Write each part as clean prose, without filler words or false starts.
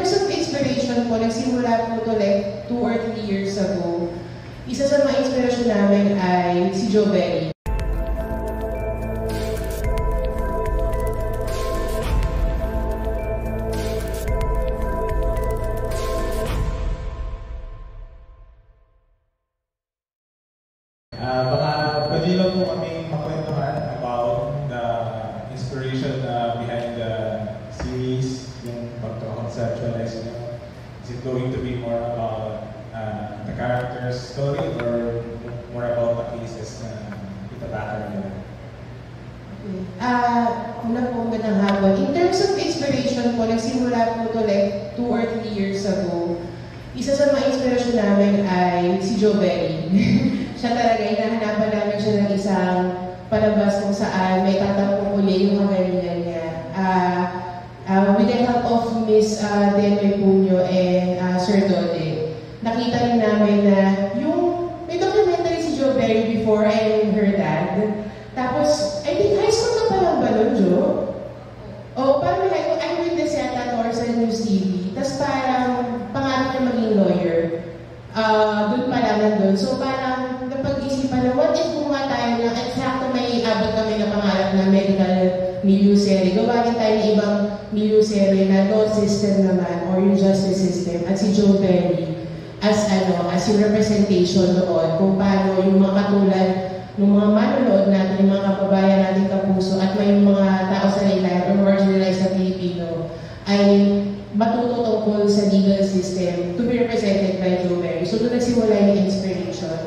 terms of inspiration po, nagsimula po ito like 2 or 3 years ago. Isa sa mga inspirasyon namin ay si Joe Berry. Baka pwede lang po kami makwentuhan about the inspiration behind the series, yung pagka-conceptualize nyo. Is it going to be more about the character's story or more about the cases na itatakal nila? Una po magandang hapon. In terms of inspiration po, nagsimula po ito like 2 or 3 years ago. Isa sa mga inspirasyon namin ay si Joe Berry. Siya talaga, hinahanapan namin siya ng isang palabas kung saan may tatampukulay yung kagalingan niya. With the help of Miss Denoy Punyo and Sir Dode, nakita rin namin na yung may documentary si Joe Berry before and her dad. Tapos, I think high school na palang ba nun, Joe? O, parang may eyewitness yata or sa News TV. Tapos parang pangarap niya maging lawyer. Doon pa lang nandun. So parang napag-isipan na what if kung nga tayo na eksakto may abot kami na pangarap na medical milieu-serie. Gawain tayo ng ibang milieu-serie na law system naman or yung justice system. At si Joe Berry as yung representation noon kung paano yung mga katulad ng mga manonood natin, yung mga kababayan natin kapuso at may mga tao sa ilan or marginalized na Pilipino ay matuto tungkol sa legal system to be represented by Joe Berry. So, doon nagsimula yung inspiration.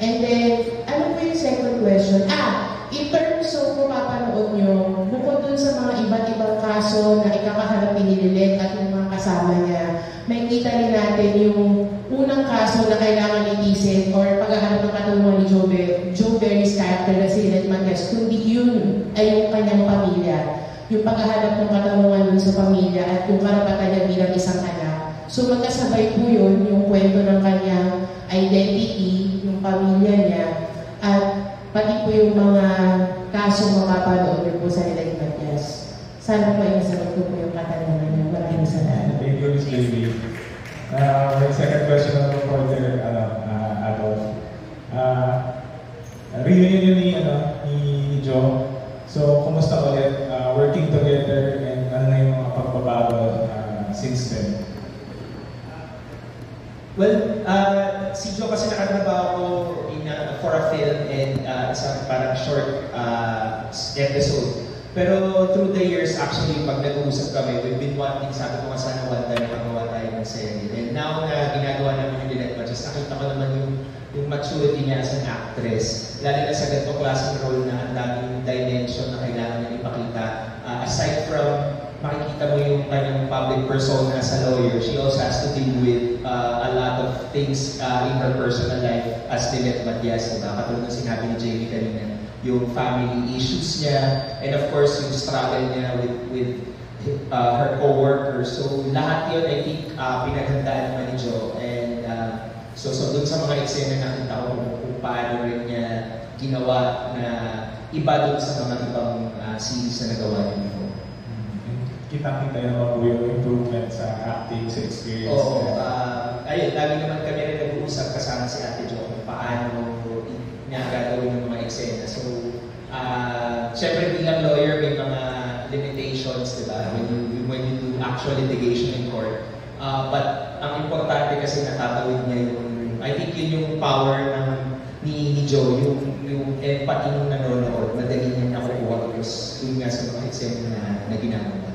And then, ano po yung second question? In terms of kung mapanood nyo, bukod dun sa mga iba't ibang kaso na ikakaharap ni Lilet at yung mga kasama niya, may kita rin natin yung unang kaso na kailangan itisin or paghahanap ng katulungan ni Joe Berry's character na si Lilet Matias, kundi yun ay yung kanyang pamilya. Yung paghahanap ng katanungan dun sa pamilya at yung karapatan niya bilang isang anak. So magkasabay po yun, yung kwento ng kanyang identity, yung pamilya niya, at pati po yung mga kasong mapapanood niyo po sa Lilet Matias. Sana po yung sagot ko po yung katanungan niyo. Maraming salamat. Thank you, Ms. Baby. My second question na po for Adolf. Reunion ni Joe. So, kumusta ulit? Working together and ano na yung mga pagbabago since then? Well, si Joe kasi nakatrabaho for a film and isang parang short episode. Pero through the years, actually, pag nag-uusap kami, we've been wanting, sabi ko nga sana one time magawa tayo ng serie. And now na ginagawa namin yung Lilet Matias, nakita ko naman yung maturity niya as an actress. Lalo na sa ganitong klaseng role na ang daming dimension na kailangan niya ipakita. Aside from makikita mo yung kanyang public persona sa lawyer, she also has to deal with a lot of things in her personal life as Lilet Matias. Diba? Katulad ng sinabi ni Jamie kanina, yung family issues niya, and of course, yung struggle niya with her co-workers. So, lahat yun, I think, pinaghandaan naman ni Joe. And so dun sa mga eksena nakita ko kung paano rin niya ginawa na iba dun sa mga ibang series na nagawa niya before. Kita-kita naman po yung improvement sa acting, sa experience. Oo. Ayun, lagi naman kami rin nag-uusap kasama si Ate Jo kung paano niya gagawin ng mga eksena. So, syempre bilang lawyer, may mga limitations, di ba? When you do actual litigation in court. But ang importante kasi natatawid niya yung, I think yun yung power ni Joe, yung empathy ng nanonood, madali niya nakukuha because yun nga sa mga eksena na ginagawa.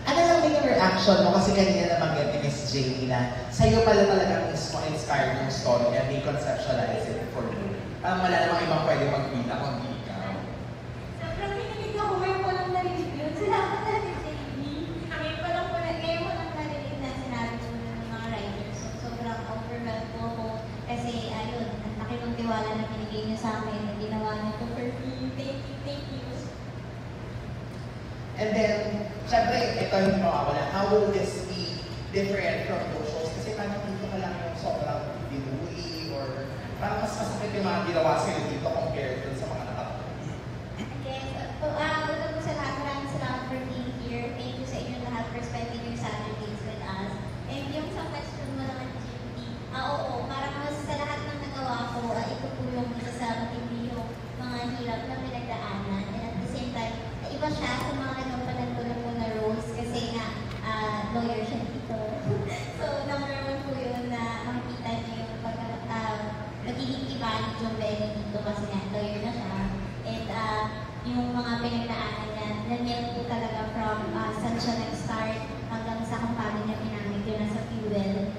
Ano lang din yung reaction mo? Kasi kanina nabanggit ni Miss Jamie na sa'yo pala talaga mismo inspired yung story and they conceptualize it for you. Wala namang ibang pwede magbita kundi ikaw. Sobrang pinilig ako ngayon ko lang narinig yun. Salamat na si Jamie. Ngayon ko lang narinig na sinabi ko ng mga writers. So, sobrang overwhelmed po ako. Kasi, ayun, ang laki ng tiwala na binigay niyo sa akin na ginawa niyo to for me. Thank you. And then, syempre, ito yung mawawala. How will this be different from those shows? Kasi parang dito ka lang yung sobrang binuli or parang mas masakit yung mga ginawa sa'yo dito compared dun sa mga nakapagod. Yes. Una po sa lahat, maraming salamat for being here. Thank you sa inyo lahat for spending your Saturdays with us. pa siya sa mga nagampanan ko na po na roles kasi nga lawyer siya dito. So, number one po yun na makikita niyo yung magiging iba ni John Benny dito kasi nga lawyer na siya. And yung mga pinagdaanan niya, nangyay po talaga from saan siya nag-start hanggang sa company niya ginamit yun nasa fuel.